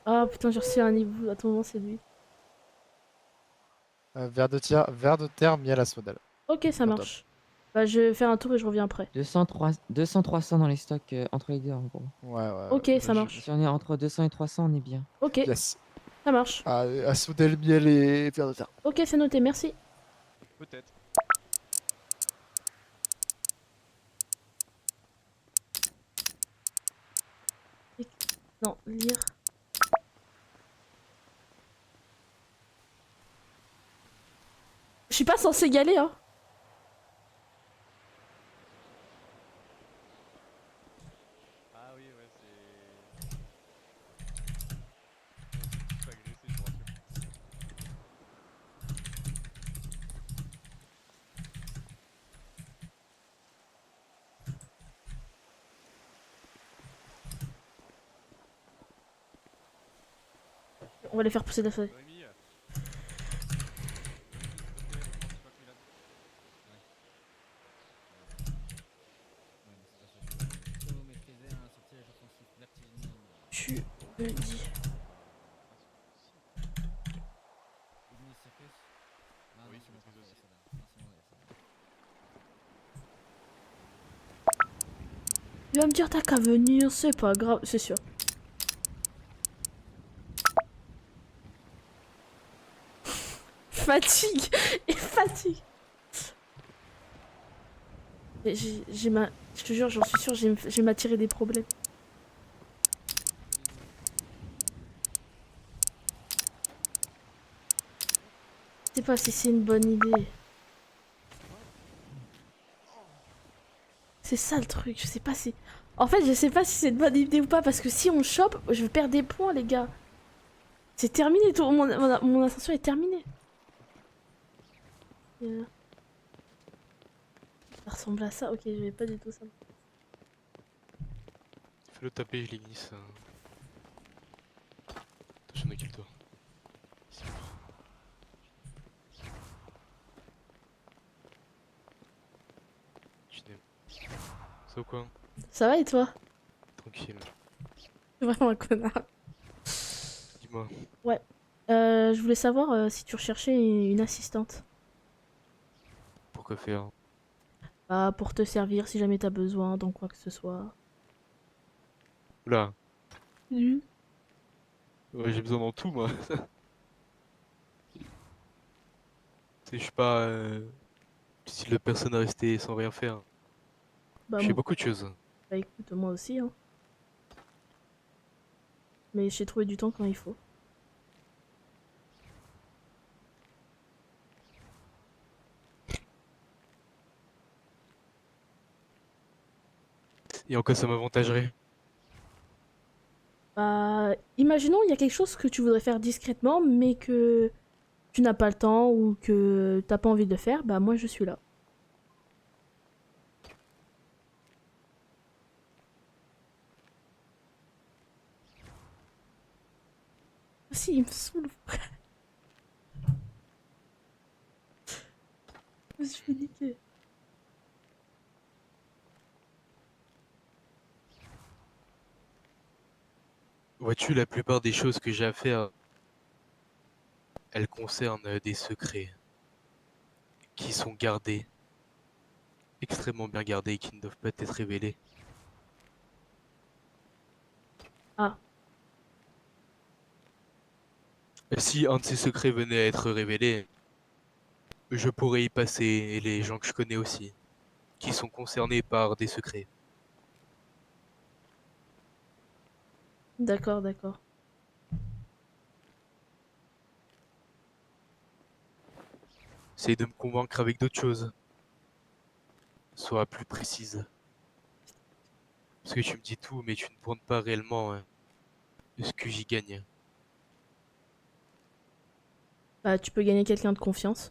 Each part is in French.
Ah putain, j'ai reçu un hibou. À tout moment, c'est lui. Ver de terre, miel à Sodal. Ok, ça Sur top. marche. Bah, je vais faire un tour et je reviens après. 200-300 dans les stocks entre les deux, en gros. Ouais, ouais, Ok, ça logique. Si marche. on est entre 200 et 300, on est bien. Ok, Yes. ça marche. À Sodal, miel et ver de terre. Ok, c'est noté, merci. Peut-être. Non, lire. Je suis pas censé y aller, hein. Ah oui, ouais, c'est. On s'est tous fait agresser, je vous rassure. On va les faire pousser de la feuille. Noémie, Noémie, s'il te plaît, rejoins Petit Mac Milan. Ouais. Ouais, mais c'est pas ça que je veux. Il faut maîtriser un sortilège offensif, vertigineux. Tu me dis. Ah, c'est pas possible. Ignis Circus. Ah non, Oui, je c'est bon, maîtrise parfait, il y a aussi. ça là. Non, c'est bon, il y a ça là. Il va me dire t'as qu'à venir, c'est pas grave, c'est sûr. Fatigue et fatigue. J'ai ma. Je te jure, j'en suis sûre, j'ai m'attiré des problèmes. Je sais pas si c'est une bonne idée. C'est ça le truc, je sais pas si. En fait, je sais pas si c'est une bonne idée ou pas, parce que si on chope, je vais perdre des points, les gars. C'est terminé, tout. Mon ascension est terminée. Euh, Ça ressemble à ça, ok, je vais pas du tout ça. Fais-le taper, je l'ignis. Attention, ne kill toi. Tu n'aimes. Ça ou quoi? Ça va et toi? Tranquille. C'est vraiment un connard. Dis-moi. Ouais. Je voulais savoir si tu recherchais une assistante. Pourquoi faire? Bah, pour te servir si jamais t'as besoin dans quoi que ce soit. Oula. Mhm. Ouais, j'ai besoin dans tout, moi. Je suis pas du style de personne à rester sans rien faire. Bah, Je fais beaucoup de choses. bah écoute, moi aussi, hein. Mais j'ai trouvé du temps quand il faut. Et en quoi ça m'avantagerait? Bah, imaginons il y a quelque chose que tu voudrais faire discrètement, mais que tu n'as pas le temps ou que t'as pas envie de le faire, bah moi je suis là. Si, il me saoule, je me suis fait niquer. Vois-tu, la plupart des choses que j'ai à faire, elles concernent des secrets qui sont gardés, extrêmement bien gardés et qui ne doivent pas être révélés. Ah, Et si un de ces secrets venait à être révélé, je pourrais y passer et les gens que je connais aussi, qui sont concernés par des secrets. d'accord, d'accord. Essaye de me convaincre avec d'autres choses, sois plus précise. Parce que tu me dis tout, mais tu ne pointes pas réellement ce que j'y gagne. Bah, tu peux gagner quelqu'un de confiance.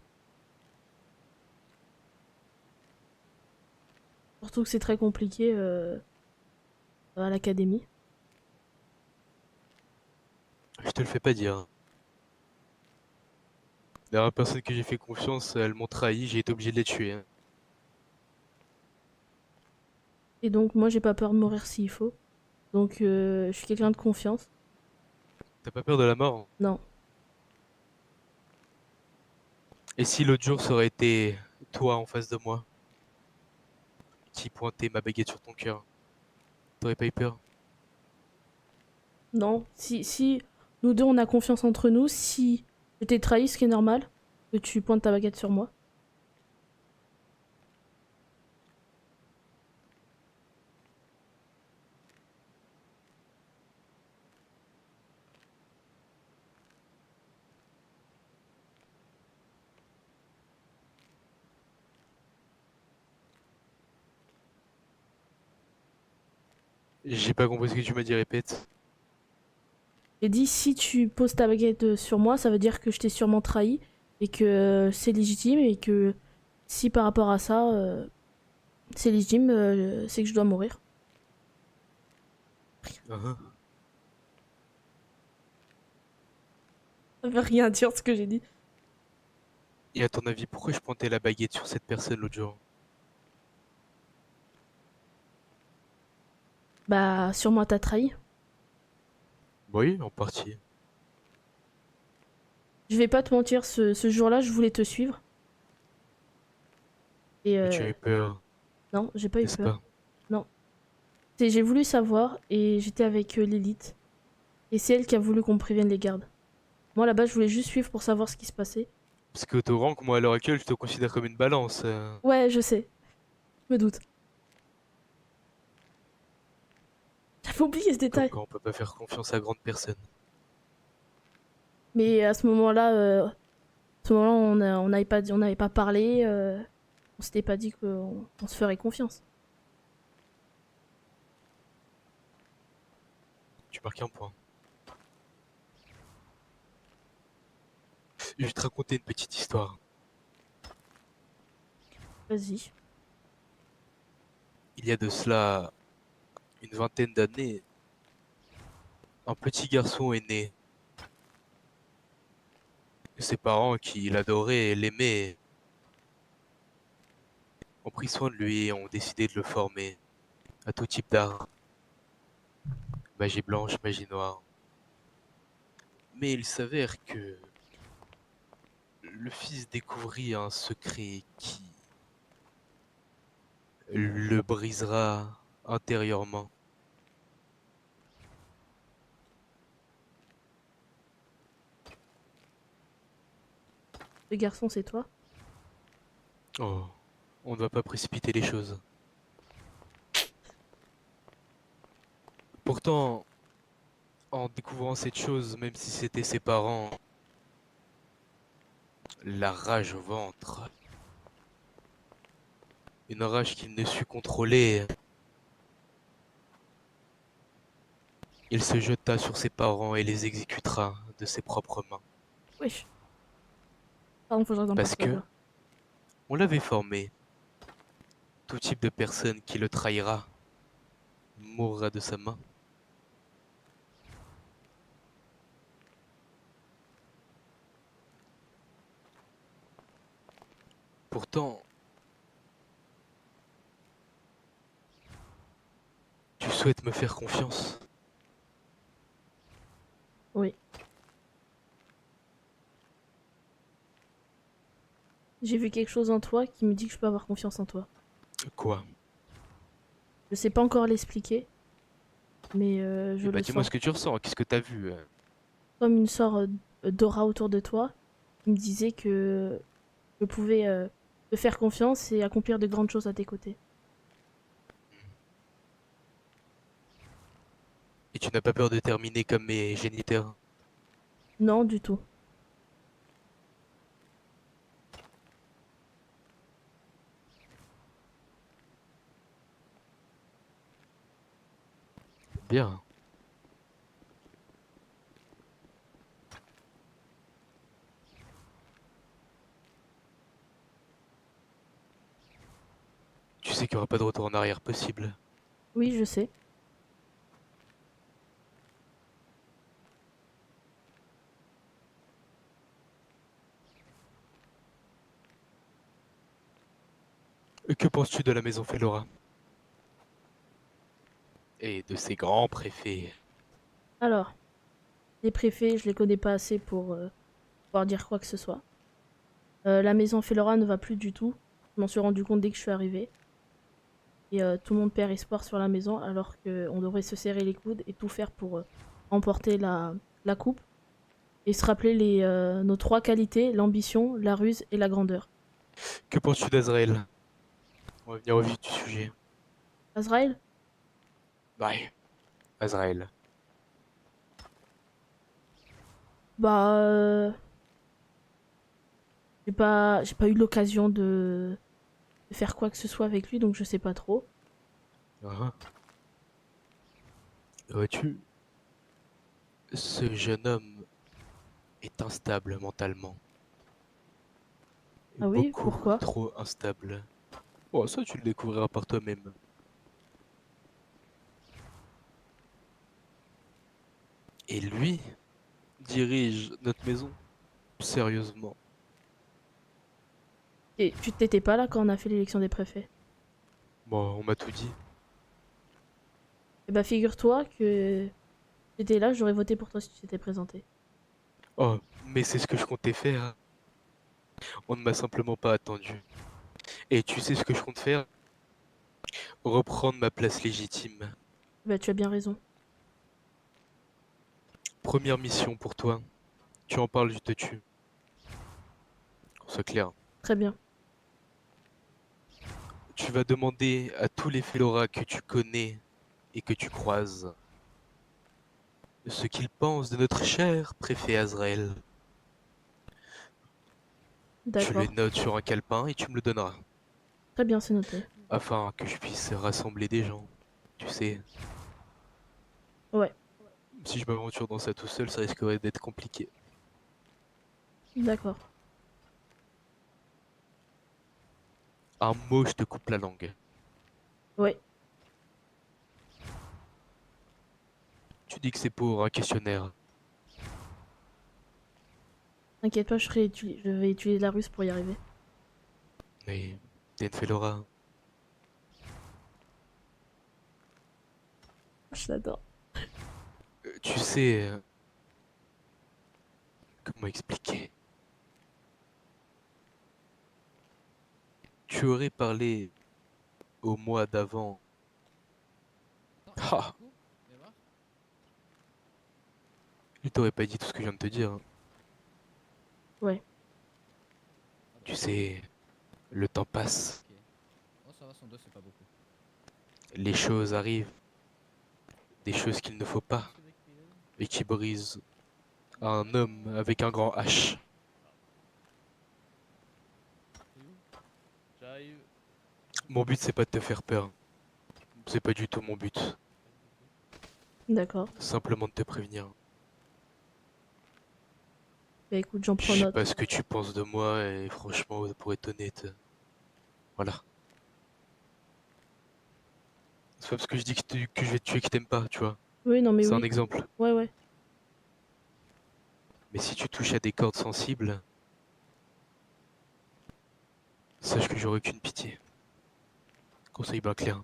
Surtout que c'est très compliqué à l'académie. Je te le fais pas dire. La dernière personne que j'ai fait confiance, elles m'ont trahi, j'ai été obligé de les tuer. Et donc, moi, j'ai pas peur de mourir s'il faut. Donc, je suis quelqu'un de confiance. T'as pas peur de la mort? Non. Et si l'autre jour ça aurait été toi en face de moi, qui pointait ma baguette sur ton cœur, t'aurais pas eu peur? Non. Si nous deux on a confiance entre nous, si je t'ai trahi, ce qui est normal, que tu pointes ta baguette sur moi. J'ai pas compris ce que tu m'as dit, répète. J'ai dit si tu poses ta baguette sur moi, ça veut dire que je t'ai sûrement trahi et que c'est légitime et que si par rapport à ça c'est légitime, c'est que je dois mourir. Hein. Ça veut rien dire ce que j'ai dit. Et à ton avis, pourquoi je pointais la baguette sur cette personne l'autre jour? Bah sûrement t'as trahi. Oui, en partie. Je vais pas te mentir, ce jour-là je voulais te suivre. Et Mais tu as eu peur, non, j'ai pas eu n'est-ce peur. pas? Non. J'ai voulu savoir et j'étais avec Lilith. Et c'est elle qui a voulu qu'on prévienne les gardes. Moi là-bas je voulais juste suivre pour savoir ce qui se passait. Parce que t'es au rang que moi à l'heure actuelle, je te considère comme une balance. Ouais, je sais. Je me doute. J'avais oublié ce Comme détail. quand on peut pas faire confiance à grande personne. Mais à ce moment-là, on n'avait pas on n'avait pas parlé. On s'était pas dit qu'on se ferait confiance. Tu marques un point. Je vais te raconter une petite histoire. Vas-y. Il y a de cela une vingtaine d'années, un petit garçon est né. Ses parents, qui l'adoraient et l'aimaient, ont pris soin de lui et ont décidé de le former à tout type d'art. Magie blanche, magie noire. Mais il s'avère que le fils découvrit un secret qui le brisera intérieurement. Le garçon, c'est toi. Oh, on ne va pas précipiter les choses. Pourtant, en découvrant cette chose, même si c'était ses parents, la rage au ventre, une rage qu'il ne sut contrôler, il se jeta sur ses parents et les exécutera de ses propres mains. Wesh. Pardon, faut que je reste dans le Parce personnage que là. on l'avait formé. Tout type de personne qui le trahira mourra de sa main. Pourtant, tu souhaites me faire confiance. Oui. J'ai vu quelque chose en toi qui me dit que je peux avoir confiance en toi. Quoi? Je sais pas encore l'expliquer, mais je Eh bah le dis-moi sens. ce que tu ressens, qu'est-ce que t'as vu? Comme une sorte d'aura autour de toi qui me disait que je pouvais te faire confiance et accomplir de grandes choses à tes côtés. Et tu n'as pas peur de terminer comme mes géniteurs? Non, du tout. Bien. Tu sais qu'il n'y aura pas de retour en arrière possible. Oui, je sais. Que penses-tu de la maison Fellora? Et de ses grands préfets? Alors, les préfets, je les connais pas assez pour pouvoir dire quoi que ce soit. La maison Fellora ne va plus du tout. Je m'en suis rendu compte dès que je suis arrivée. Et tout le monde perd espoir sur la maison alors qu'on devrait se serrer les coudes et tout faire pour remporter la coupe. Et se rappeler nos trois qualités, l'ambition, la ruse et la grandeur. Que penses-tu d'Azrael? On va venir au vif du sujet. Azrael? Ouais. Azrael. Bah... j'ai pas eu l'occasion de faire quoi que ce soit avec lui, donc je sais pas trop. Hein. Vois-tu, ce jeune homme est instable mentalement. Ah oui, Beaucoup pourquoi? trop instable. Oh, ça, tu le découvriras par toi-même. Et lui dirige notre maison. Sérieusement. Et tu t'étais pas là quand on a fait l'élection des préfets? Bon, on m'a tout dit. Eh bah figure-toi que j'étais là, j'aurais voté pour toi si tu t'étais présenté. Oh, mais c'est ce que je comptais faire. On ne m'a simplement pas attendu. Et tu sais ce que je compte faire? Reprendre ma place légitime. Bah tu as bien raison. Première mission pour toi. Tu en parles, je te tue. Qu'on soit clair. Très bien. Tu vas demander à tous les Félora que tu connais et que tu croises ce qu'ils pensent de notre cher préfet Azrael. Tu le D'accord. notes sur un calepin et tu me le donneras. Très bien, c'est noté. Afin que je puisse rassembler des gens. Tu sais, Ouais, si je m'aventure dans ça tout seul, ça risquerait d'être compliqué. d'accord. Un mot, je te coupe la langue. Ouais, Tu dis que c'est pour un questionnaire. t'inquiète pas, je vais utiliser la ruse pour y arriver. Mais t'es une Félora. Je l'adore. Tu sais... comment expliquer? Tu aurais parlé au mois d'avant. Attends, Ah, du coup, fais voir. je t'aurais pas dit tout ce que je viens de te dire. Ouais, Tu Attends. sais, le temps passe, Ok. Oh, ça va, son dos, c'est pas beaucoup. les choses arrivent, des choses qu'il ne faut pas, Qu'est-ce que t'as écrit là? et qui brisent un homme avec un grand H. C'est où? J'arrive. Mon but, c'est pas de te faire peur. C'est pas du tout mon but. d'accord. Simplement de te prévenir. Bah écoute, j'en Je prends sais note. pas ce que tu penses de moi, et franchement, pour être honnête, voilà. C'est pas parce que je dis que je vais te tuer que t'aimes pas, tu vois. Oui, non mais C'est un oui. exemple. Ouais, ouais. Mais si tu touches à des cordes sensibles, sache que j'aurai aucune pitié. Conseil bien clair.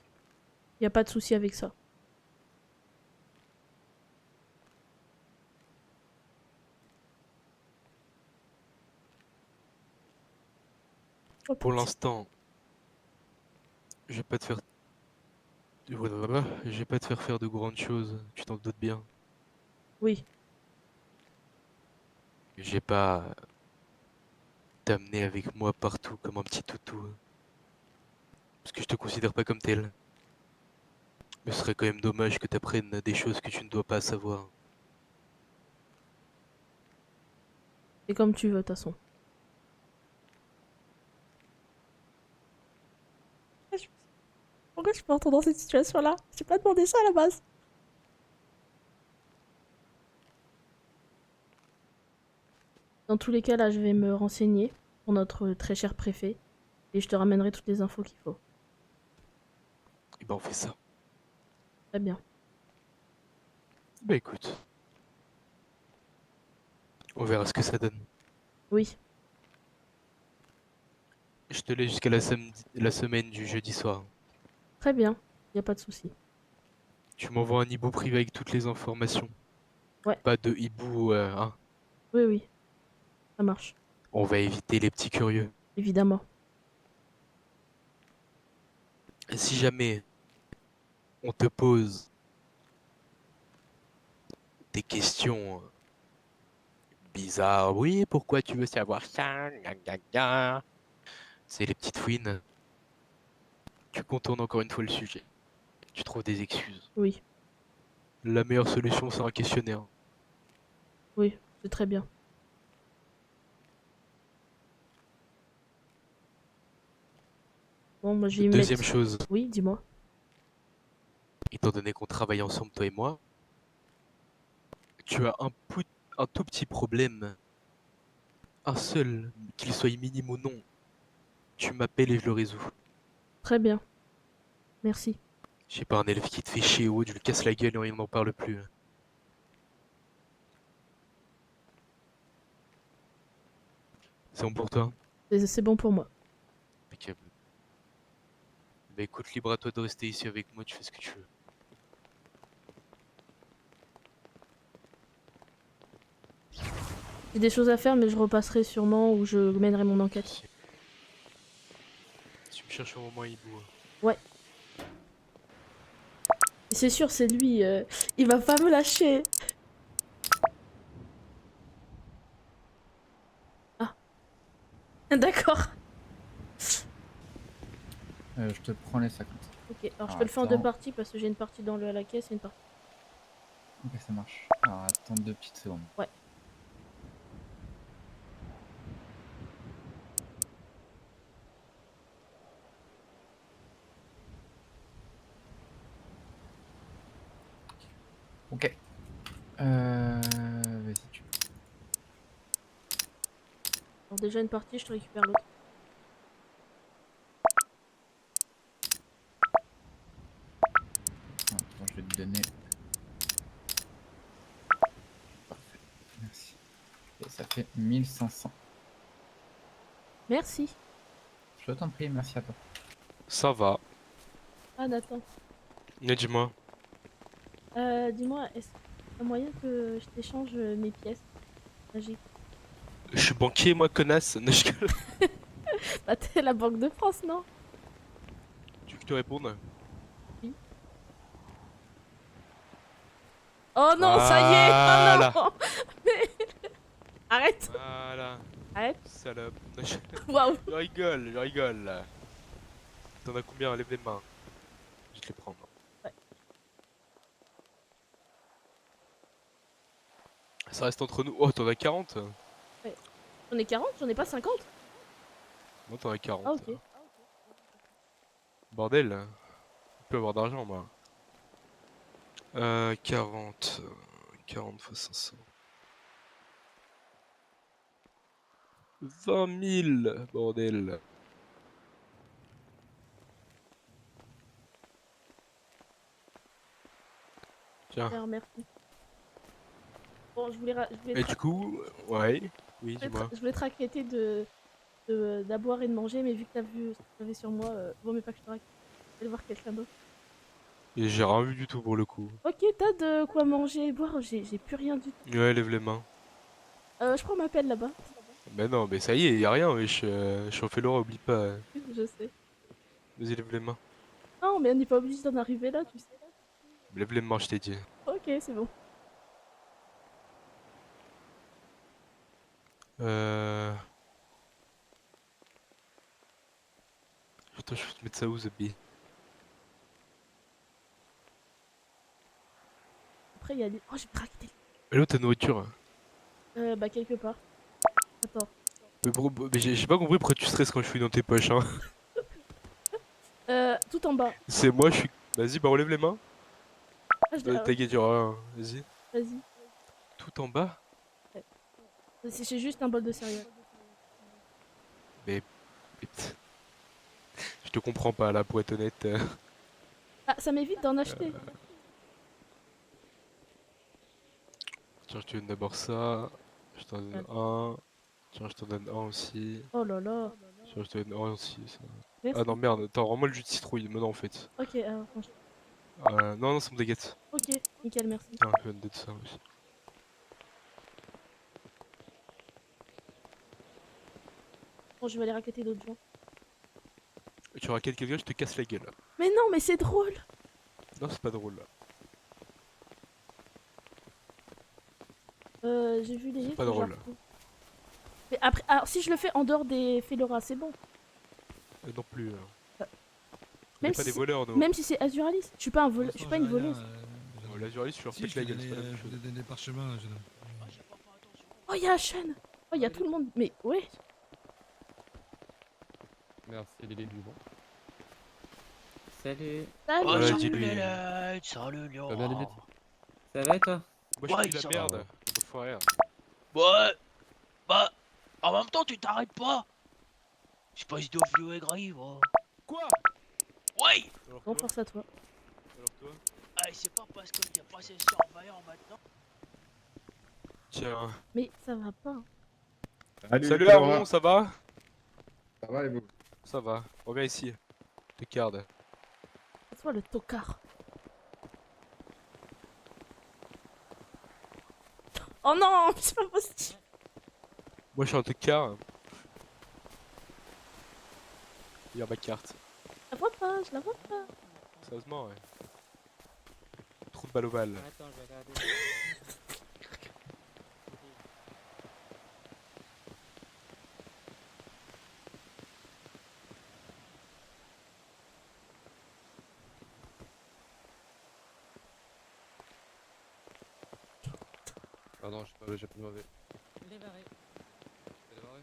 Y a pas de souci avec ça. Oh, Pour petit. l'instant, je vais pas te faire... Je vais pas te faire faire de grandes choses, tu t'en doutes bien. Oui, Je vais pas t'amener avec moi partout comme un petit toutou. Parce que je te considère pas comme tel. Mais ce serait quand même dommage que t'apprennes des choses que tu ne dois pas savoir. c'est comme tu veux, de toute façon. Pourquoi je me retrouve dans cette situation-là? J'ai pas demandé ça à la base. Dans tous les cas, là, je vais me renseigner pour notre très cher préfet et je te ramènerai toutes les infos qu'il faut. Et ben on fait ça. Très bien. Bah écoute, on verra ce que ça donne. Oui, Je te laisse jusqu'à la semaine du jeudi soir. très bien. Y a pas de souci. Tu m'envoies un hibou privé avec toutes les informations. Ouais. Pas de hibou, hein. Oui, oui, ça marche. On va éviter les petits curieux. Évidemment. Si jamais on te pose des questions bizarres, oui, pourquoi tu veux savoir ça? Gna, gna, gna. C'est les petites fouines. Tu contournes encore une fois le sujet. Tu trouves des excuses. Oui, La meilleure solution, c'est un questionnaire. oui, c'est très bien. Bon, moi, je vais y Deuxième mettre. chose, Oui, dis-moi. étant donné qu'on travaille ensemble, toi et moi, tu as un tout petit problème, un seul, qu'il soit minime ou non. Tu m'appelles et je le résous. Très bien. Merci. J'ai pas un élève qui te fait chier ou autre, je lui casse la gueule et on n'en parle plus. C'est bon pour toi? C'est bon pour moi. Impeccable. Bah écoute, libre à toi de rester ici avec moi, tu fais ce que tu veux. J'ai des choses à faire, mais je repasserai sûrement ou je mènerai mon enquête. Si. Tu me cherches au moment hibou. Ouais. Et c'est sûr, c'est lui. Il va pas me lâcher. Ah, d'accord. Je te prends les 50. Ok, alors je Alors te le fais en deux attends. parties parce que j'ai une partie dans la caisse et une partie. Ok, ça marche. Alors attends 2 petites secondes. Ouais. Ok. Vas-y, tu peux. Alors déjà une partie, je te récupère l'autre. Attends, je vais te donner. Parfait. Merci. Et ça fait 1500. Merci. Je t'en prie, merci à toi. Ça va. Ah, Nathan. Mais dis-moi. Dis-moi, est-ce qu'il y a moyen que je t'échange mes pièces magiques? Je suis banquier, moi, connasse. Non, Bah, t'es la Banque de France, non? Tu veux que je te réponde? Oui. Oh non, ça y est! Oh Voilà. non! Mais- Arrête! Voilà. Arrête! Salope. Non, Waouh! je rigole, je rigole. T'en as combien? Lève les mains. Je vais te les prendre. Ouais. Ça reste entre nous. Oh, t'en as 40? Ouais. J'en ai 40, j'en ai pas 50? Moi, t'en as 40. Ah, ok. Bordel. Je peux avoir d'argent, moi. 40. 40 fois 500. 20 000, bordel. Tiens. Alors, merci. Bon, Et du coup, ouais. Oui, dis-moi. je voulais te raqueter d'aboire et de manger, mais vu que t'as vu ce que t'avais sur moi, vaut mieux pas que je te raquette. Je vais aller voir quelqu'un d'autre. Et j'ai rien vu du tout pour le coup. Ok, t'as de quoi manger et boire, j'ai plus rien du tout. Ouais, lève les mains. Je prends ma pelle là-bas. Mais non, mais ça y est, y a rien, wesh. Je refais Laura, oublie pas. Je sais. Vas-y, lève les mains. Non, mais on n'est pas obligé d'en arriver là, tu sais. Lève les mains, je t'ai dit. Ok, c'est bon. Euh... Attends, je vais te mettre ça où, Zabi? Après, il y a les... Oh, j'ai braqué. Elle est où ta nourriture? Bah, quelque part. Attends. Mais j'ai pas compris pourquoi tu stresses quand je suis dans tes poches, hein. Tout en bas. C'est moi, je suis... Vas-y, bah relève les mains. Ah, ah, ok, T'inquiète, y'aura rien. Vas-y. vas-y. Tout en bas? Ouais. C'est juste un bol de céréales. Mais... Je te comprends pas, là, pour être honnête. Ah, ça m'évite d'en acheter. Tiens, je te donne d'abord ça. Je t'en donne Ouais. un. Tiens, je t'en donne un aussi. Oh là là. Tiens, je te donne un aussi, ça. Merci. Ah non, merde, t'as vraiment le jus de citrouille, maintenant en fait. Ok, alors, attends. Non, non, ça me déguette. Ok, nickel, merci. Tiens, je vais te donner ça aussi. Bon, je vais aller raqueter d'autres gens. Tu raquettes quelqu'un, je te casse la gueule. Mais non, mais c'est drôle. Non, c'est pas drôle là. J'ai vu les C'est livres pas que je la drôle. retrouve. Mais après, alors si je le fais en dehors des Fedora, c'est bon. Non plus. On Même est pas si des c'est- voleurs, nous. Même si c'est Azuralis. Je suis pas un voleur, je suis pas une voleuse. Oh, la juriste, je leur Si, pète je la t'ai gueule, c'est pas la donné, même chose. des parchemins, jeune homme. Oh, il y a Ashen. Oh, il y a tout le monde. Mais ouais. Merci Lily du bon. Salut. Salut. Voilà, salut dis-lui. les lads, salut Ça va bien, Lily? Ça va et toi? Moi, je Ouais, pue la ça merde. va. Le frère. Ouais, bah, en même temps, tu t'arrêtes pas. Espèce de vieux aigri, va. Quoi? Ouais, Alors Bon, toi? force à toi. Alors toi? c'est pas parce que t'es passé surveillant maintenant. Tiens. Mais ça va pas. Salut Laurent. Aaron, ça va? Ça va et vous? Ça va. Reviens ici. Te garde. C'est toi le tocard. Oh non, c'est pas possible. Moi, je suis un tocard. Regarde ma carte. Je la vois pas, je la vois pas. Sérieusement, ouais. Trop de balles ovales. Attends, je vais regarder. Ah non, j'ai pas demandé. Il est barré. Elle est barrée.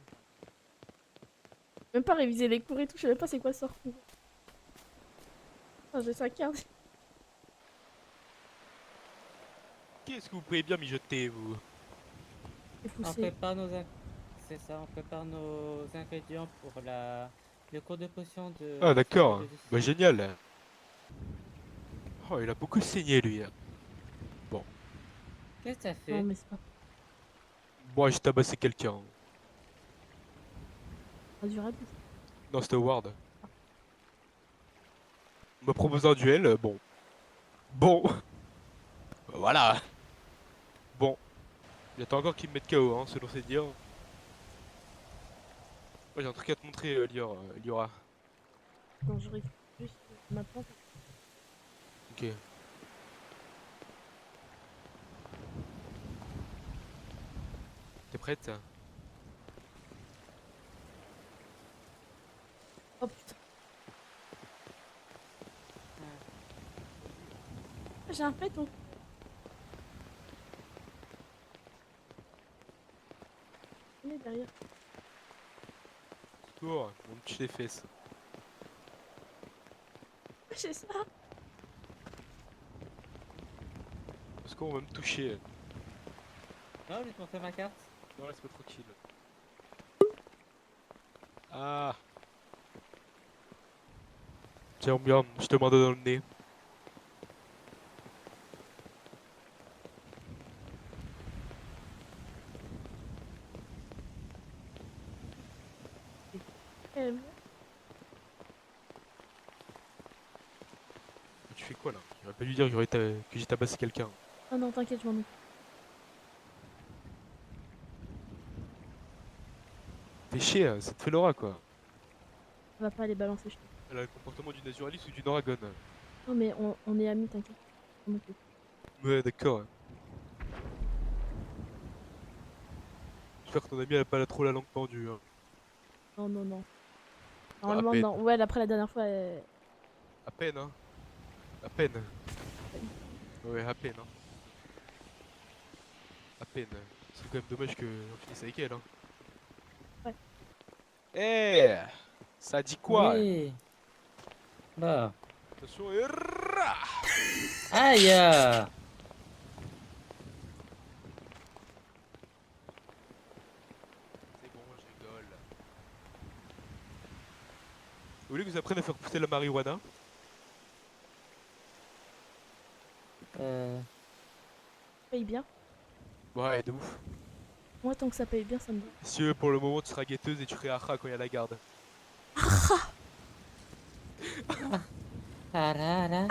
Même pas réviser les cours et tout, je sais même pas c'est quoi ce sort. Oh, j'ai sa carte. Qu'est-ce que vous pouvez bien mijoter, vous? C'est On poussé. prépare C'est ça, on prépare nos ingrédients pour le cours de potion de... Ah, d'accord. de- Bah, génial. Oh, il a beaucoup saigné, lui. Qu'est-ce que t'as fait? Non, mais c'est pas Moi, j'ai tabassé quelqu'un. Azuralis. Non, c'était Howard. On m'a proposé un duel, bon. Bon. Bah, voilà. Bon. Il attend encore qu'il me mette KO, hein, selon ses dires. Moi, j'ai un truc à te montrer, Liora. Non, je récupère juste ma plante. Ok. T'es prête? Oh putain. J'ai un pet donc. Il est derrière. Tour, mon petit les fesses. J'ai ça. Parce qu'on va me toucher. Non, je vais te montrer ma carte. Non, laisse-moi tranquille. Ah. Tiens, bien, je te mets dans le nez. Euh, Tu fais quoi là? Il aurait pas dû dire que j'ai tabassé quelqu'un. Oh non, t'inquiète, je m'en occupe. Fais chier, hein, ça te fait l'aura quoi. On va pas aller balancer, je te. Elle a le comportement d'une Azuralis ou d'une Oragon. Non, mais on est amis, t'inquiète. Je m'en occupe. Ouais, d'accord. J'espère que ton ami elle a pas trop la langue pendue. Hein. Non, non, non. à Normalement, peine. non. Ouais, après la dernière fois, À peine, hein. À peine. Ouais, à peine, hein. À peine. C'est quand même dommage que on finisse avec elle, hein. Ouais. Eh, ça dit quoi? Oui. Bah. Attention, et rah. Aïe! C'est bon, je rigole. Vous voulez que je vous apprenne à faire pousser la marijuana? paye bien. Ouais, de ouf. Moi, tant que ça paye bien, ça me va. Monsieur, pour le moment, tu seras guetteuse et tu feras Acha quand il y a la garde. Tarara.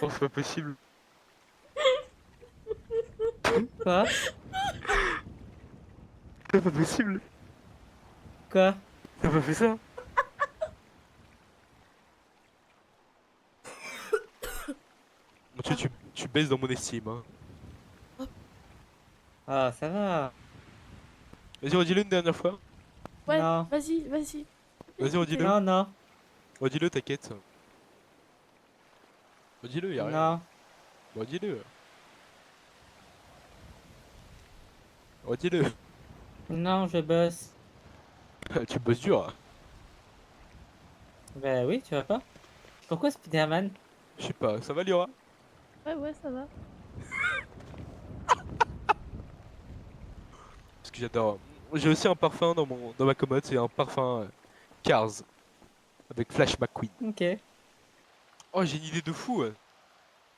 Non, c'est pas possible. Quoi? C'est pas possible. Quoi? T'as pas fait ça? Bon, tu baisses dans mon estime, hein. Ah, ça va. Vas-y, redis-le une dernière fois. Ouais, Non. vas-y, vas-y. Vas-y, redis-le. Non, non, Redis-le, t'inquiète. Redis-le, y'a rien. non. Redis-le. Redis-le. Non, je bosse. Tu bosses dur, hein. Ben oui, tu vois pas? Pourquoi Spider-Man? Je sais pas, ça va, Liora? Ouais, ouais, ça va. Parce que j'adore. J'ai aussi un parfum dans ma commode, c'est un parfum Cars avec Flash McQueen. Ok. Oh, j'ai une idée de fou.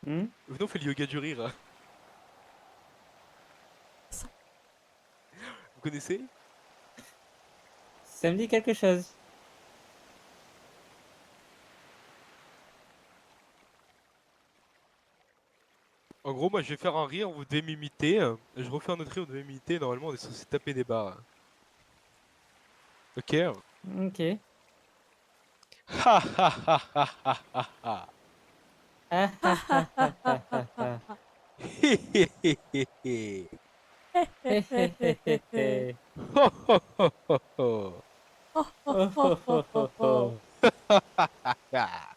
Hmm. Venons, on fait le yoga du rire. Ça. Vous connaissez? Ça me dit quelque chose. En gros, moi je vais faire un rire, vous devez m'imiter. Je refais un autre rire, vous devez m'imiter. Normalement, on est censé taper des barres. Ok? Ok. Ha ha ha ha ha ha ha. Ah ah ah ah ah ah ah. Hé hé hé hé hé. Hé hé hé hé hé. Ho ho ho ho ho. Oh, oh, Oh oh, oh oh, oh oh, oh oh. oh. Ah.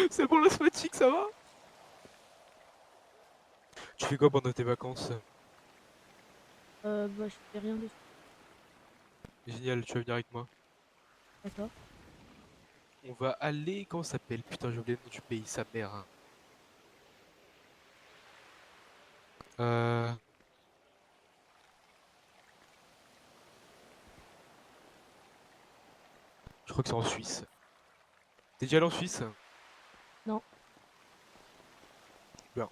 C'est bon l'asthmatique, ça va? Tu fais quoi pendant tes vacances? Bah, je fais rien de... Génial, tu vas venir avec moi. D'accord. On va aller. Comment ça s'appelle? Putain, j'ai oublié le nom du pays, sa mère, hein. Euh. Je crois que c'est en Suisse. T'es déjà allé en Suisse? Non. Bien.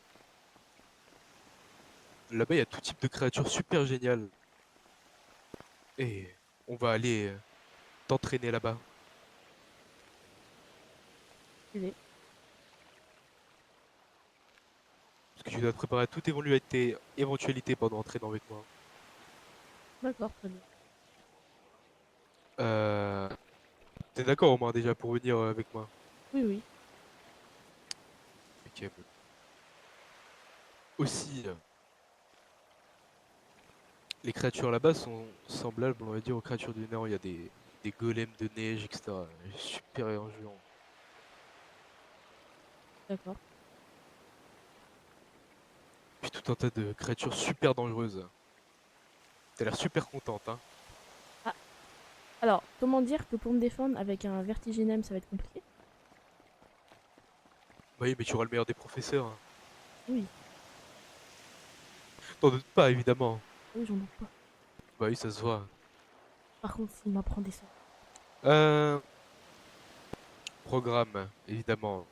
Là-bas, il y a tout type de créatures super géniales. Et on va aller t'entraîner là-bas. Stylé. Parce que tu dois te préparer à toute éventualité pendant l'entraînement avec moi. D'accord, très bien. Euh... T'es d'accord au moins déjà pour venir avec moi? Oui, oui. Ok. Bon. Aussi, les créatures là-bas sont semblables, on va dire, aux créatures du Nord. Il y a des golems de neige, etc. Super géants. D'accord. Puis tout un tas de créatures super dangereuses. T'as l'air super contente, hein? Ah, alors, comment dire que pour me défendre avec un vertiginem, ça va être compliqué? Bah oui, mais tu auras le meilleur des professeurs, hein. Oui, T'en doutes pas, évidemment. oui, j'en doute pas. Bah oui, ça se voit. Par contre, s'il m'apprend des sorts. Euh... Programme, évidemment.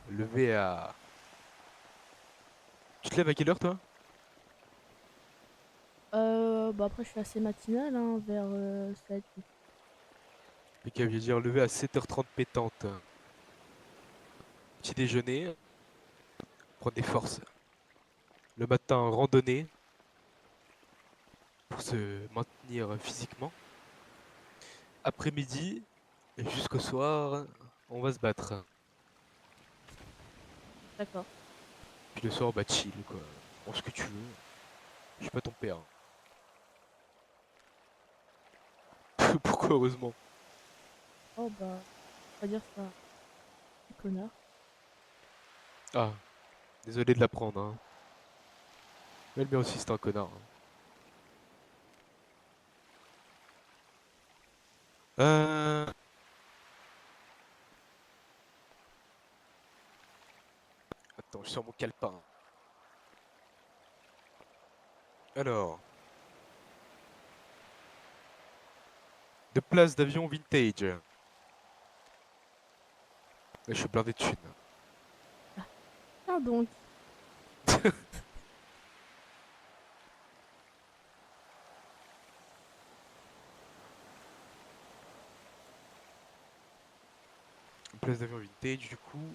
Lever à... Tu te lèves à quelle heure, toi? Bah après, je suis assez matinale, hein, vers 7. Ok, je veux dire lever à 7h30 pétante. Petit déjeuner, prendre des forces. Le matin, randonnée, pour se maintenir physiquement. Après-midi, et jusqu'au soir, on va se battre. D'accord. Puis le soir, bah chill, quoi. Prends ce que tu veux. Je suis pas ton père. Pourquoi, heureusement? Oh bah, on va dire ça. Connard. Ah, désolé de l'apprendre, hein. Mais le mien aussi, c'est un connard, hein. Euh... Attends, je sors mon calepin. Alors, de place d'avion vintage. Ouais, je suis blindé de thunes. Tiens donc. place d'avion vintage du coup.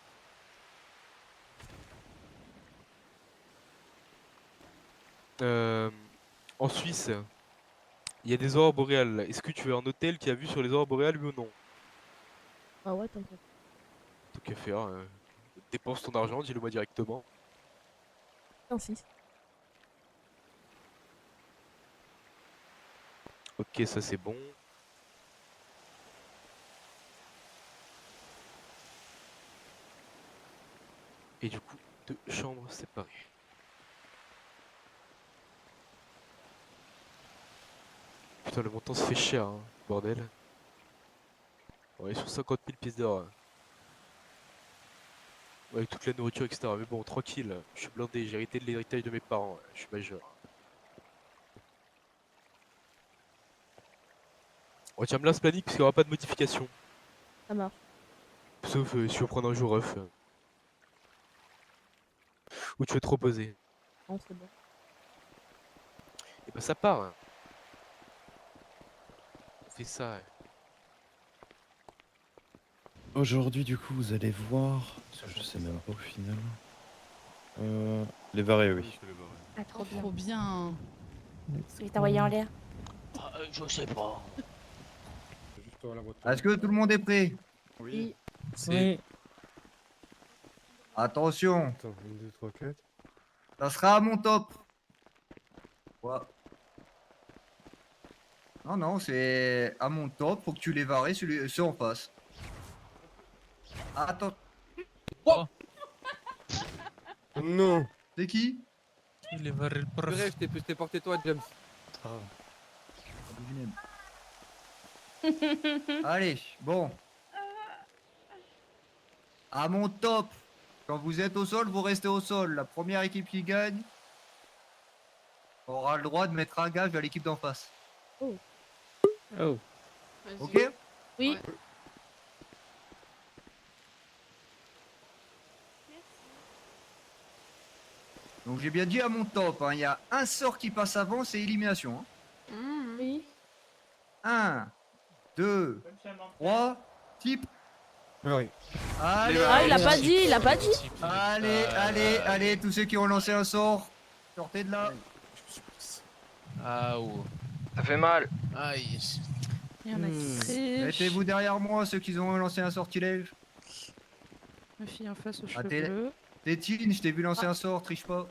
En Suisse, il y a des aurores boréales. Est-ce que tu veux un hôtel qui a vue sur les aurores boréales, oui ou non? Ah ouais, t'inquiète. Tant qu'à faire, dépense ton argent, dis-le moi directement. J'insiste. Ok, ça c'est bon. Et du coup, 2 chambres séparées. Putain, le montant se fait cher, hein, bordel. On est sur 50 000 pièces d'or. Avec toute la nourriture, etc. Mais bon, tranquille, je suis blindé, j'ai hérité de l'héritage de mes parents, je suis majeur. On retient bien ce planning parce qu'il n'y aura pas de modification. Ça marche. Sauf si tu veux prendre un jour off. Ou tu veux te reposer. Non, c'est bon. Et bah ça part. Hein. On fait ça. Hein. Aujourd'hui, du coup, vous allez voir. Je sais même pas au final. Les varés, oui. Ah, trop bien. Trop bien. Je vais t'envoyer en l'air. Ah, je sais pas. Juste la voiture. Est-ce que tout le monde est prêt? Oui. Oui. Attention, Attends, 1, 2, 3, 4. ça sera à mon top. Quoi? Non, non, c'est à mon top. Faut que tu les varies ceux en face. Attends, Non. c'est qui? Il est varé le prof. Purée, je t'ai porté toi, James. Allez, bon. À mon top. Quand vous êtes au sol, vous restez au sol. La première équipe qui gagne aura le droit de mettre un gage à l'équipe d'en face. Oh. Ok? Oui. Ouais. Donc j'ai bien dit à mon top. Hein. Il y a un sort qui passe avant, c'est élimination. Hein. Oui. 1, 2, 3, type. Oui. Allez, Ah, il a pas dit, il a pas dit. allez, allez, allez, tous ceux qui ont lancé un sort, sortez de là. Ah ou. Ça fait mal. Aïe. Il y en a qui trichent. Mettez-vous derrière moi, ceux qui ont lancé un sortilège. Ma fille en face aux Ah, cheveux t'es- bleus. Tétine, je t'ai vu lancer un sort, triche pas.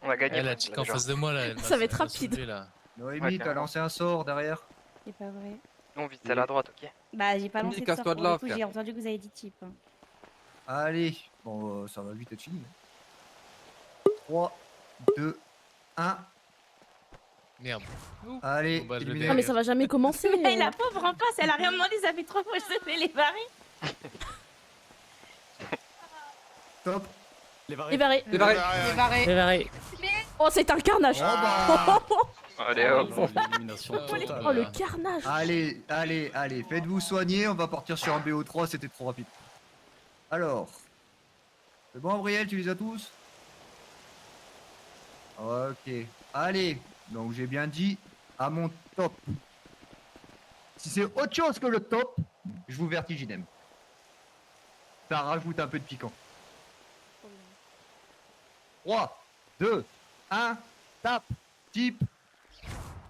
On a gagné. Elle a chick en face de moi là. Elle Ça va m'a- être elle m'a rapide. soulevé, là. Noémie, Ouais, t'as carrément. lancé un sort derrière. C'est pas vrai. Nous, on vise celle à droite, ok? Bah, j'ai pas Camille, lancé de casse-toi sort de pour là, le coup, frère. j'ai entendu que vous avez dit type. Hein. Allez, bon, ça va vite être fini. 3, 2, 1, Merde. allez, Bon, bah, je le éliminé. Ah, mais ça va jamais commencer. Mais la pauvre en face, elle a rien demandé, ça fait 3 fois que je fais les barrer. Top. Les varés. C'est vrai. Les barrés. Oh, c'est un carnage. Oh bah. Allez, hop. Oh, le carnage. Allez, allez, allez, faites-vous soigner, on va partir sur un BO3, c'était trop rapide. Alors, c'est bon, Gabriel, tu les as tous? Ok, allez, donc j'ai bien dit à mon top. Si c'est autre chose que le top, je vous vertiginem. Ça rajoute un peu de piquant. 3, 2, 1, tape, type.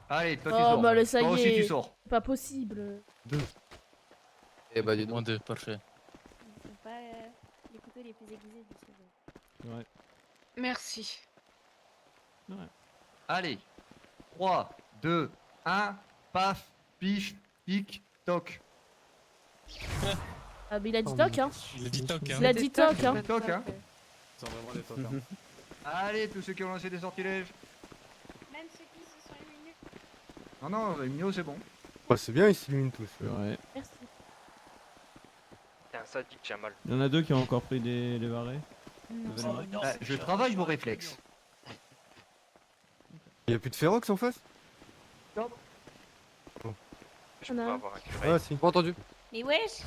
Allez, toi tu Oh, sors. bah, le ça Toi y aussi est. tu sors. Pas possible. Eh bah, dis donc. Moins 2, parfait. Ils sont pas les couteaux les plus aiguisés du cerveau. Merci. Allez, 3, 2, 1, paf, piche, pique, toc. Ah, mais il a dit toc, hein. Il a dit toc, hein. Il a dit toc, hein. Toc, hein. Allez, tous ceux qui ont lancé des sortilèges. Même ceux qui se sont éliminés. Non, non, Mino, c'est bon. Bah, c'est bien, ils s'illuminent tous. Merci. Putain, ça dit que j'ai mal. Il y en a deux qui ont encore pris des varés. Oh, non, Bah, c'est je chiant. travaille vos réflexes. Y'a plus de Ferox en face? Je On peux a- pas avoir un curé. Ah, si. Pas entendu. Mais wesh,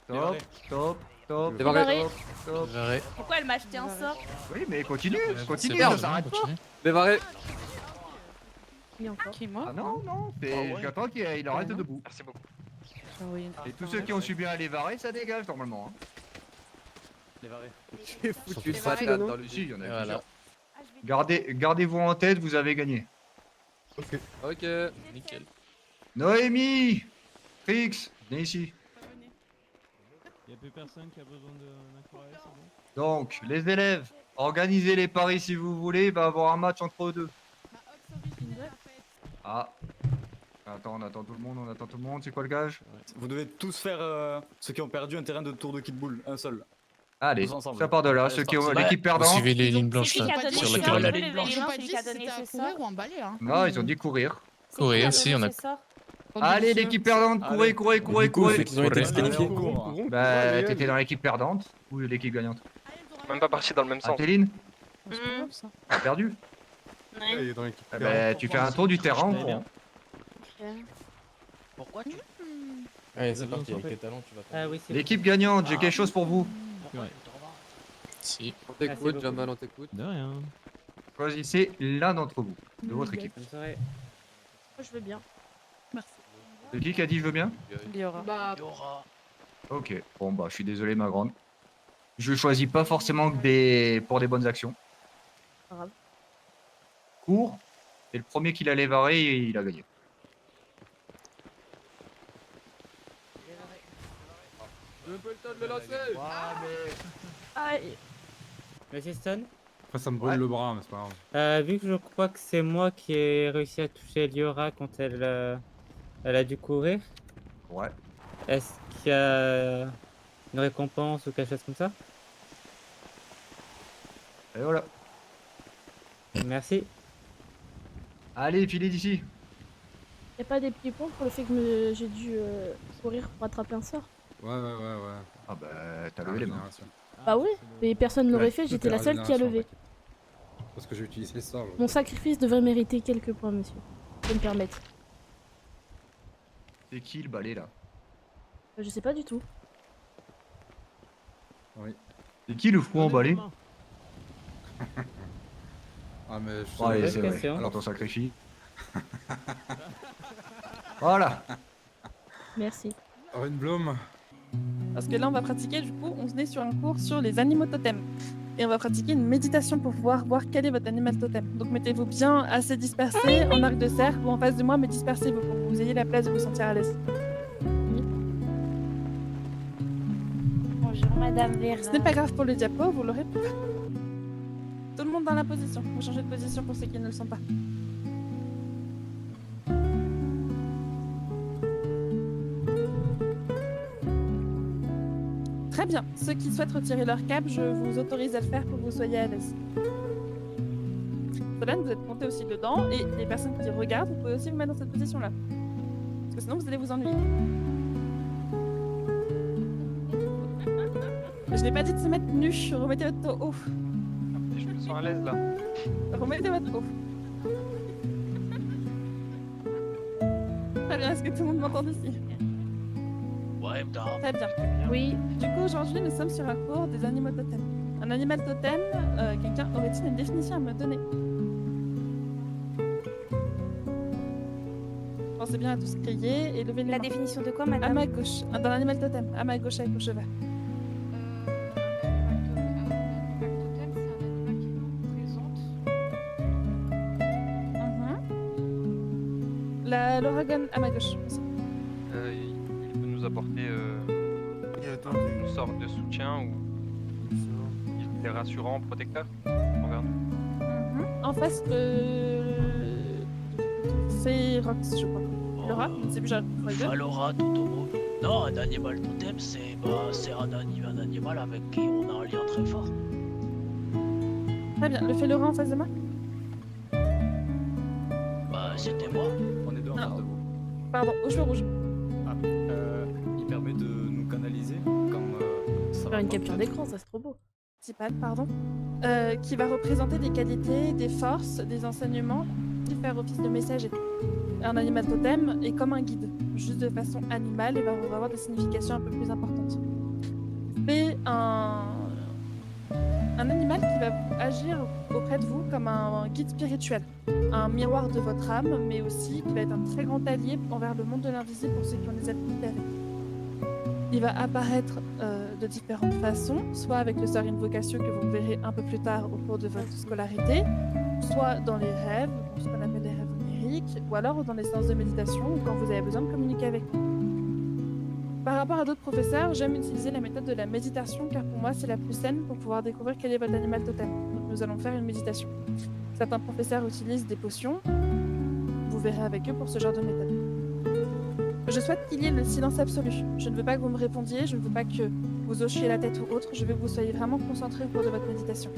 Top, top, top, Les varés. top, top. Varé. pourquoi elle m'a acheté un sort? Oui, mais continue, Ouais, continue, c'est bon, ça c'est s'arrête bon, pas. continue. Les varés. Il y a encore. Qui moi Ah non, non, j'attends qu'il arrête non. debout. Merci beaucoup. Et tous ceux qui ont subi un lévaré, ça dégage normalement. Hein. J'ai foutu une patate dans le Si, il y en a Voilà. plusieurs. Gardez-vous en tête, vous avez gagné. Ok, nickel. Noémie, Trix, venez ici. Y'a plus personne qui a besoin d'un courrier, c'est bon? Donc, les élèves, organisez les paris si vous voulez, il va y avoir un match entre eux deux. Ah. Attends, on attend tout le monde, c'est quoi le gage? Vous devez tous faire, ceux qui ont perdu, un terrain de tour de kickball, un seul. Allez, Tous ensemble. ça part de là, Allez, ceux c'est qui ont parti. l'équipe perdante. Suivez les lignes blanches C'est qui là, qui a donné sur ça laquelle on Lever est. les mains, J'ai pas celui dit qui a si donné c'était à ce courir sort. ou en balai, hein. Non, ils ont dit courir. C'est Courir qui a aussi, donné on a- ce sort Allez, l'équipe perdante, courez, courez, courez, Du coup, courez. ceux qui ont été disqualifiés. Bah, t'étais dans l'équipe perdante ou l'équipe gagnante? Même pas parti dans le même Ah, sens. Téline, C'est pas grave, ça. t'as perdu? Ouais. Il est dans l'équipe. Eh bah, tu fais un tour du terrain en Très bien. courant. Pourquoi tu... Allez, c'est parti, avec tes talents, tu vas faire. Ah oui, c'est L'équipe gagnante, j'ai quelque chose pour vous. Ouais. Si. On Merci t'écoute, beaucoup. Jamal, on t'écoute. De rien. Choisissez l'un d'entre vous, de votre équipe. Bonne soirée. Moi, je veux bien. Merci. C'est qui a dit je veux bien? Il y aura. Bah, Il y aura... Ok, bon bah je suis désolé ma grande. Je choisis pas forcément que des pour des bonnes actions. Pas grave. Cours, et le premier qui l'a lévaré, il a gagné. J'ai même pas eu le temps de le lancer. Aïe. Monsieur Stone, Après, ça me brûle le bras, mais c'est pas grave. vu que je crois que c'est moi qui ai réussi à toucher Liora quand elle a dû courir, Ouais. est-ce qu'il y a une récompense ou quelque chose comme ça? Et voilà. Merci. Allez, filez d'ici. Y'a pas des petits points pour le fait que j'ai dû courir pour attraper un sort? Ouais. Ah bah t'as levé les mains. Bah ouais, mais personne l'aurait Ouais, fait, je j'étais fais la seule qui a régénération, levé. Parce que j'ai utilisé ça. Mon sacrifice devrait mériter quelques points, monsieur. Je peux me permettre. C'est qui le balai là? Je sais pas du tout. Oui. C'est qui le fou en balai? Ah, mais je sais Allez, pas. c'est vrai. question. Alors ton sacrifice. Voilà. Merci. Blum. Parce que là, on va pratiquer, du coup, on se met sur un cours sur les animaux totems. Et on va pratiquer une méditation pour pouvoir voir quel est votre animal totem. Donc mettez-vous bien assez dispersés, en arc de cercle ou en face de moi, mais dispersez-vous pour que vous ayez la place de vous sentir à l'aise. Bonjour, Madame Vera. Ce n'est pas grave pour le diapo, vous l'aurez. Tout le monde dans la position. Vous changez de position pour ceux qui ne le sont pas. Très bien. Ceux qui souhaitent retirer leur cap, je vous autorise à le faire pour que vous soyez à l'aise. Solane, vous êtes monté aussi dedans, et les personnes qui regardent, vous pouvez aussi vous mettre dans cette position-là. Parce que sinon, vous allez vous ennuyer. Je n'ai pas dit de se mettre nu, remettez votre dos haut. Je me sens à l'aise là. Remettez votre haut. Très bien, est-ce que tout le monde m'entend ici? Ouais, m't'a... Très bien. Oui. Du coup, aujourd'hui, nous sommes sur un cours des animaux totems. Un animal totem, quelqu'un aurait-il une définition à me donner? Pensez bien à tous crier et lever les La mains. définition de quoi, À madame? ma gauche, d'un animal totem, à ma gauche avec le cheval. L'oragon à ma gauche. aussi. Il peut nous apporter une sorte de soutien ou il est rassurant, protecteur envers nous. En face, c'est Rox, je crois. Laura, je ne sais plus, j'arrive pas à le dire. Valora, Totomo. Non, un animal totem, c'est un animal avec qui on a un lien très fort. Très bien, le fait Laura en face de moi? Bah, c'était moi. On est deux en face de vous. Pardon, aux cheveux rouges. Ah, il permet de nous canaliser quand ça va Faire une pas capture peut-être. d'écran, ça c'est trop beau. Principal, pardon. Qui va représenter des qualités, des forces, des enseignements, et faire office de messager. Un animal totem est comme un guide, juste de façon animale et va avoir des significations un peu plus importantes. C'est un animal qui va agir auprès de vous comme un guide spirituel, un miroir de votre âme, mais aussi qui va être un très grand allié envers le monde de l'invisible pour ceux qui ont des ailes libérées. Il va apparaître de différentes façons, soit avec le sort invocation que vous verrez un peu plus tard au cours de votre scolarité, soit dans les rêves, ce qu'on appelle les rêves oniriques, ou alors dans les séances de méditation ou quand vous avez besoin de communiquer avec lui. Par rapport à d'autres professeurs, j'aime utiliser la méthode de la méditation car pour moi c'est la plus saine pour pouvoir découvrir quel est votre animal totem. Donc nous allons faire une méditation. Certains professeurs utilisent des potions, vous verrez avec eux pour ce genre de méthode. Je souhaite qu'il y ait le silence absolu. Je ne veux pas que vous me répondiez, je ne veux pas que vous hochiez la tête ou autre, je veux que vous soyez vraiment concentrés au cours de votre méditation.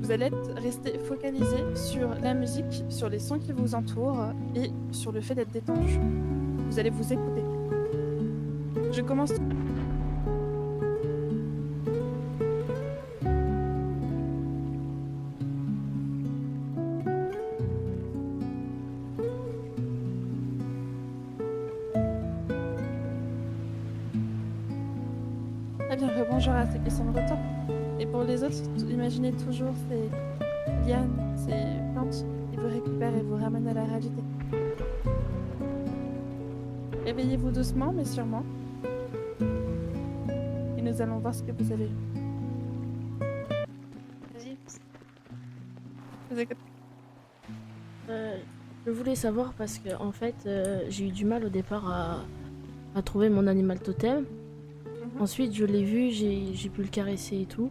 Vous allez rester focalisé sur la musique, sur les sons qui vous entourent et sur le fait d'être détendu. Vous allez vous écouter. Je commence. Très bien, rebonjour à ceux qui sont de retour. Et pour les autres, imaginez toujours ces lianes, ces plantes qui vous récupèrent et vous ramènent à la réalité. Réveillez-vous doucement mais sûrement. Et nous allons voir ce que vous avez vu. Vas-y. Je vous écoute. Je voulais savoir parce que en fait j'ai eu du mal au départ à trouver mon animal totem. Ensuite je l'ai vu, j'ai pu le caresser et tout.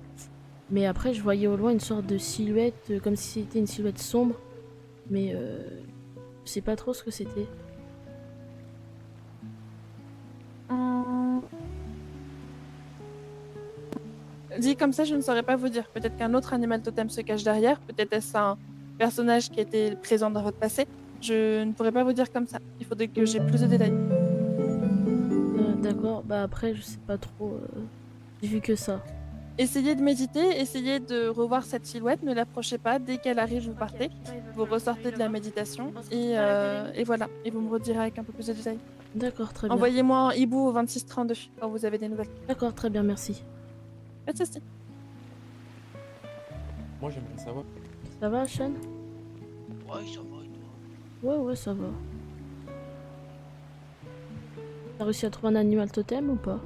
Mais après je voyais au loin une sorte de silhouette, comme si c'était une silhouette sombre. Mais je sais pas trop ce que c'était. Dit comme ça, je ne saurais pas vous dire. Peut-être qu'un autre animal totem se cache derrière. Peut-être est-ce un personnage qui était présent dans votre passé. Je ne pourrais pas vous dire comme ça. Il faudrait que j'ai plus de détails. D'accord, bah après je sais pas trop. J'ai vu que ça. Essayez de méditer, essayez de revoir cette silhouette, ne l'approchez pas. Dès qu'elle arrive, vous partez. Vous ressortez de la méditation et voilà. Et vous me redirez avec un peu plus de détails. D'accord, très bien. Envoyez-moi un hibou au 2632 quand vous avez des nouvelles. D'accord, très bien, merci. Pas de soucis. Moi j'aimerais savoir. Ça va, Sean? Ouais, ça va et toi? Ouais, ça va. T'as réussi à trouver un animal totem ou pas?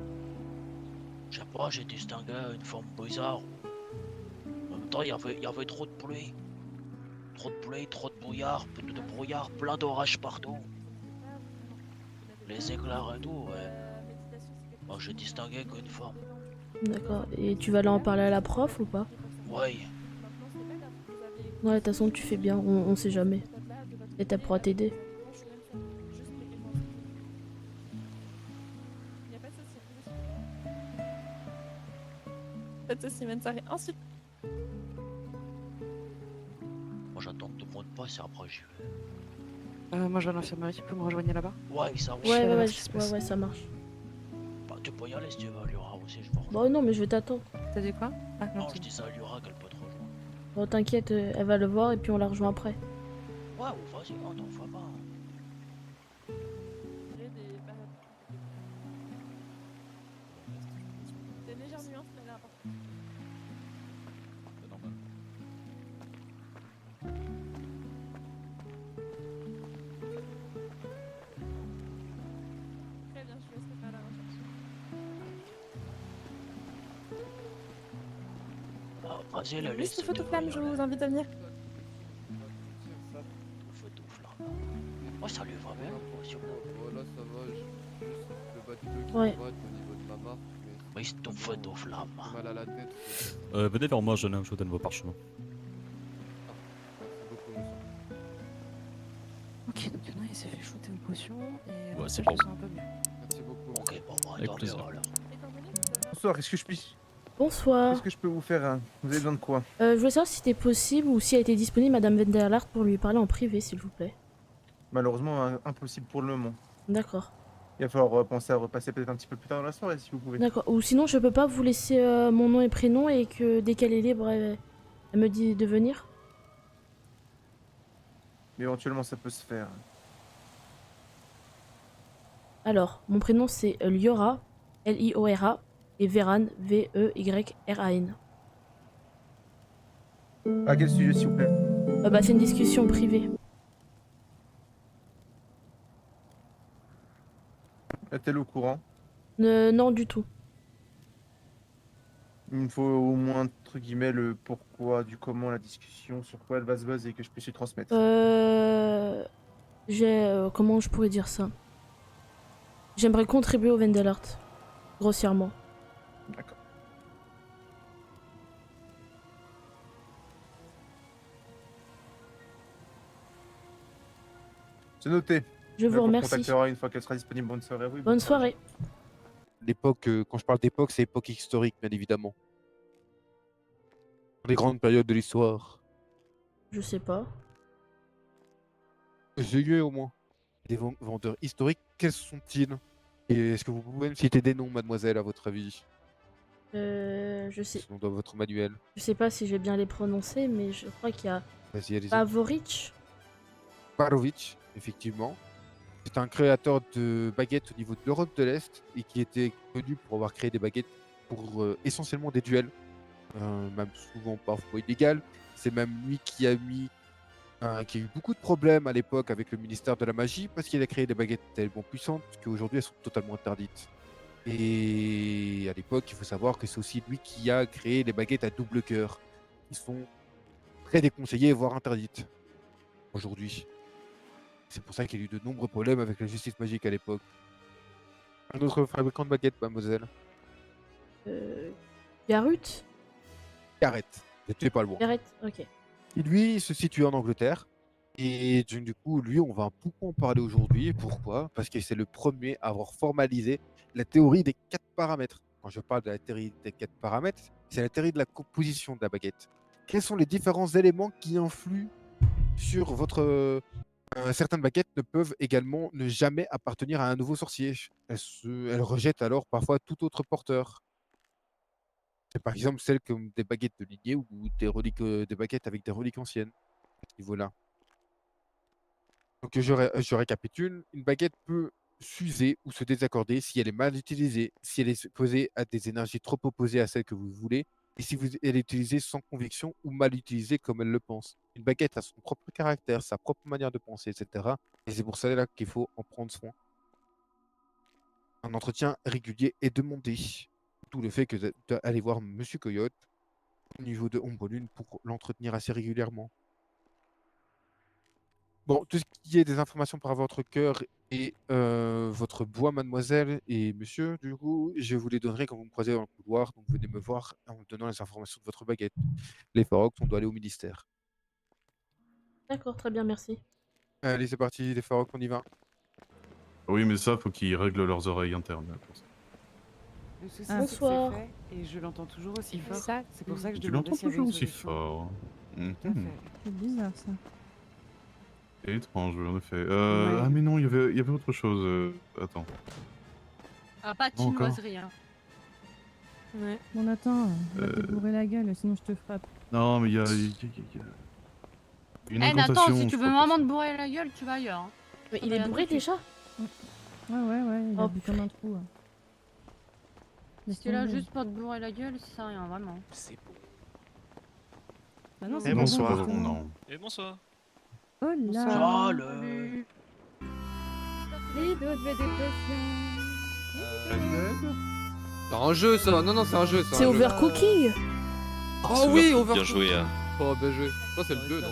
Je sais pas, j'ai distingué une forme bizarre. En même temps, il y avait trop de pluie. Trop de pluie, trop de brouillard, plein d'orages partout. Les éclairs et tout, ouais. Moi, j'ai distingué qu'une forme. D'accord. Et tu vas aller en parler à la prof ou pas? Ouais. Ouais, de toute façon, tu fais bien, on sait jamais. Et t'as pourra t'aider. Pas de soucis, bonne soirée. Ensuite. Moi, j'attends que tout le monde passe et après j'y vais. Moi je vais à l'infirmerie, tu peux me rejoindre là-bas? Ouais, ça va. Ouais, ça marche. Bah, tu peux y aller si tu veux, Lyra aussi, je pense. Bon, non, mais je vais t'attendre. T'as dit quoi? Non, je dis ça à Lyra qu'elle peut te rejoindre. Bon, t'inquiète, elle va le voir et puis on la rejoint après. Ouais, ou vas-y, non, t'en fais pas. Des légères nuances, mais là, C'est normal. très bien, je vous laisse faire la recherche. Ah, vas-y, la Liste liste. photo flamme, je vous invite à venir. Oh, ça lui va bien, l'opération. Voilà, ça va, juste le bas du dos qui Ouais. me gratte au niveau de ma marque, mais Mais ton feu d'eau flamme. j'ai mal à la tête. Venez vers moi, jeune homme, je vous donne vos parchemins. Merci beaucoup, monsieur. Ok, donc il y en a, il s'est fait shooter une potion et Ouais, après, c'est je me bon. sens un peu mieux. Merci beaucoup. Ok, bon, bah, Avec tant plaisir. mieux, alors. Bonsoir, est-ce que je puis... Bonsoir. Est-ce que je peux vous faire un... Vous avez besoin de quoi? Je voulais savoir si c'était possible ou si elle était disponible, Madame Vanderlart, pour lui parler en privé, s'il vous plaît. Malheureusement, impossible pour le moment. D'accord. Il va falloir penser à repasser peut-être un petit peu plus tard dans la soirée, si vous pouvez. D'accord. Ou sinon, je peux pas vous laisser mon nom et prénom et que dès qu'elle est libre, elle me dit de venir? Mais éventuellement, ça peut se faire. Alors, mon prénom c'est Liora, L-I-O-R-A, et Veran, V-E-Y-R-A-N. À quel sujet, s'il vous plaît? Bah, c'est une discussion privée. Est-elle au courant? Non, du tout. Il me faut au moins, entre guillemets, le pourquoi, du comment, la discussion, sur quoi elle va se baser, que je puisse lui transmettre. Comment je pourrais dire ça? J'aimerais contribuer au Vendelart. Grossièrement. D'accord. C'est noté. Je vous remercie. On contactera une fois qu'elle sera disponible. Bonne soirée à vous. Bonne soirée. L'époque, quand je parle d'époque, c'est époque historique, bien évidemment. Les grandes périodes de l'histoire. Je sais pas. Essayez au moins. Les vendeurs historiques, quels sont-ils? Et est-ce que vous pouvez me citer des noms, mademoiselle, à votre avis? Je sais. Selon dans votre manuel. Je sais pas si je vais bien les prononcer, mais je crois qu'il y a Vas-y, allez-y. Pavoric. Parovic, effectivement. C'est un créateur de baguettes au niveau de l'Europe de l'Est et qui était connu pour avoir créé des baguettes pour essentiellement des duels, même souvent parfois illégales. C'est même lui qui a qui a eu beaucoup de problèmes à l'époque avec le ministère de la Magie parce qu'il a créé des baguettes tellement puissantes qu'aujourd'hui elles sont totalement interdites. Et à l'époque, il faut savoir que c'est aussi lui qui a créé les baguettes à double cœur. Ils sont très déconseillées, voire interdites aujourd'hui. C'est pour ça qu'il y a eu de nombreux problèmes avec la justice magique à l'époque. Un autre fabricant de baguettes, mademoiselle? Garut. Garrett, tu n'es pas loin. Garrett, ok. Et lui, il se situe en Angleterre. Et du coup, lui, on va beaucoup en parler aujourd'hui. Pourquoi? Parce que c'est le premier à avoir formalisé la théorie des 4 paramètres. Quand je parle de la théorie des 4 paramètres, c'est la théorie de la composition de la baguette. Quels sont les différents éléments qui influent sur votre... certaines baguettes ne peuvent également ne jamais appartenir à un nouveau sorcier. Elles rejettent alors parfois tout autre porteur. C'est par exemple celles comme des baguettes de lignée ou des reliques, des baguettes avec des reliques anciennes. À ce niveau-là. Donc je récapitule. Une baguette peut s'user ou se désaccorder si elle est mal utilisée, si elle est exposée à des énergies trop opposées à celles que vous voulez, et si elle est utilisée sans conviction ou mal utilisée comme elle le pense. Une baguette a son propre caractère, sa propre manière de penser, etc. Et c'est pour ça qu'il faut en prendre soin. Un entretien régulier est demandé. D'où le fait que d'aller voir Monsieur Coyote au niveau de Ombre Lune pour l'entretenir assez régulièrement. Bon, tout ce qui est des informations par votre cœur et votre bois, mademoiselle et monsieur, du coup, je vous les donnerai quand vous me croisez dans le couloir. Donc venez me voir en me donnant les informations de votre baguette. Les Farox, on doit aller au ministère. D'accord, très bien, merci. Allez, c'est parti, les Farox, on y va. Oui, mais ça, faut qu'ils règlent leurs oreilles internes. Le souci, Bonsoir. c'est que c'est fait et je l'entends toujours aussi fort. Ça, C'est pour ça que je Tu demandais l'entends s'il y avait une toujours aussi solution. fort. Tout à fait. C'est bizarre ça. Étrange, en effet. Ouais. Ah, mais non, il y avait autre chose. Attends. Ah, pas de Encore chinoiserie, hein. Ouais. Bon, attends, on va te bourrer la gueule, sinon je te frappe. Non, mais il y a une Eh, Nathan, incantation. si tu je veux crois, vraiment te bourrer la gueule, tu vas ailleurs. Hein. Mais il est bourré déjà? Ouais, il a Oh, bu comme un trou. Ouais. Si tu es là juste pour te bourrer la gueule, ça sert à rien, vraiment. C'est bon. Bah non, Et c'est pas bonsoir. bon, justement. Non. Et bonsoir. Oh là. Salut. Les doigts de dépression. C'est un jeu ça, non c'est un jeu ça. C'est Overcooking. Oh oui, Overcooking. Bien joué, hein. Oh bien joué. Ça c'est le 2 non?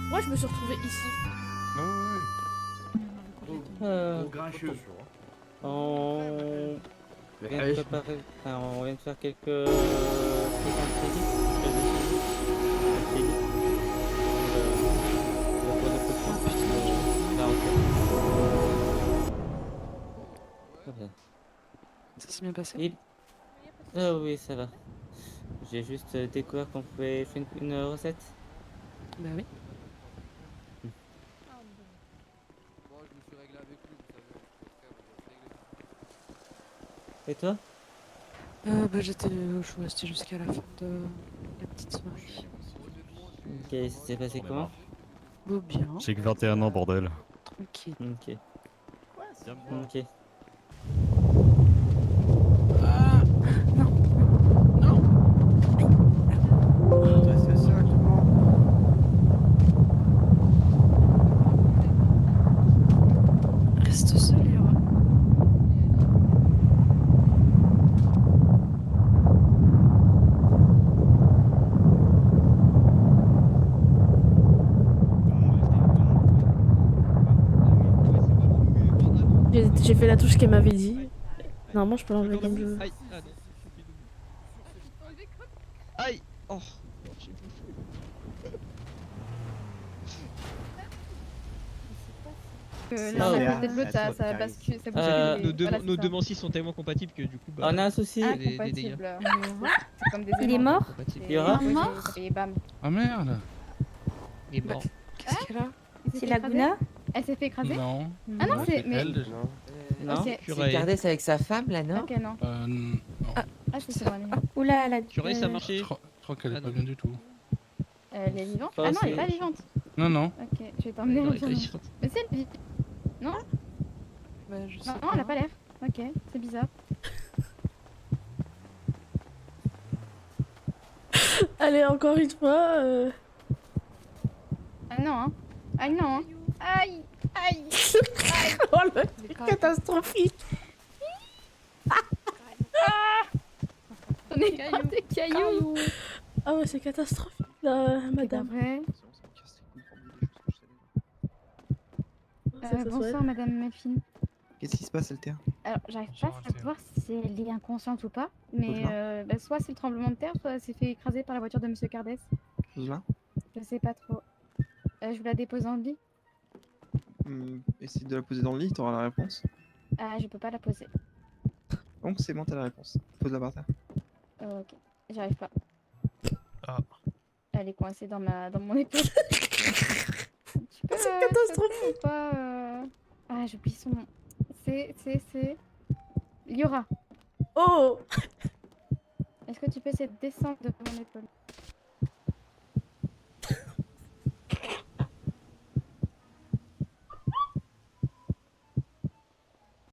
Moi, je me suis retrouvée ici. Grincheux, on vient de préparer, enfin, on vient de faire quelques prises en crédit. Ça s'est bien passé? Oui, ça va. J'ai juste découvert qu'on pouvait faire une recette. Bah oui. Moi je me suis réglé avec lui, vous savez. Et toi? Bah j'étais je suis resté jusqu'à la fin de la petite soirée. Ok, ça s'est passé comment? Bon, bien. J'ai que 21 ans, bordel. Tranquille. Ok. Ok. Reste seul, Yura. j'ai fait la touche qu'elle m'avait dit. Normalement, je peux l'enlever comme je veux. Aïe, ah non. Aïe. Oh. J'ai Là, la côté de l'autre, ça bascule. Ça bouscule nos deux mancis sont tellement compatibles que du coup. Bah, On a un souci. des dégâts. C'est comme des Il est mort? Il y aura mort et bam. Ah merde. Il est mort. Qu'est-ce qu'elle a? C'est Laguna? Elle s'est fait écraser? Non. Ah non, c'est. Mais. Non. Ok. C'est Cardès avec sa femme là, non? Ok, non. Non. Ah, c'est éloigné. Oula, la. Purée, ça a marché. Je crois qu'elle est pas bien du tout. Elle est vivante? Oh, Ah non, elle est c'est- pas vivante. Non, non. Ok, je vais t'emmener Non, en elle est pas urgence. vivante. Mais c'est elle vit. Non? Bah, je sais Non, non, elle a pas l'air. Ok, c'est bizarre. Allez, encore une fois. Ah non, hein. Ah non, hein. Aïe, aïe. Oh le catastrophique. On est grave des cailloux. Ah ouais, c'est catastrophique là, madame. Vrai. Bonsoir, madame Melfine. Qu'est-ce qui se passe, Alter? Alors, j'arrive pas à savoir si elle est inconsciente ou pas, mais soit c'est le tremblement de terre, soit elle s'est fait écraser par la voiture de monsieur Cardès. Là Je sais pas trop. Je vous la dépose en lit. Essaye de la poser dans le lit, t'auras la réponse. Ah, je peux pas la poser. Donc c'est bon, t'as la réponse. Pose-la par terre. Ok, j'arrive pas. Ah. Elle est coincée dans mon épaule. C'est catastrophique. Ou pas, Ah, j'oublie son nom. C'est Liora. Oh. Est-ce que tu peux essayer de descendre de mon épaule?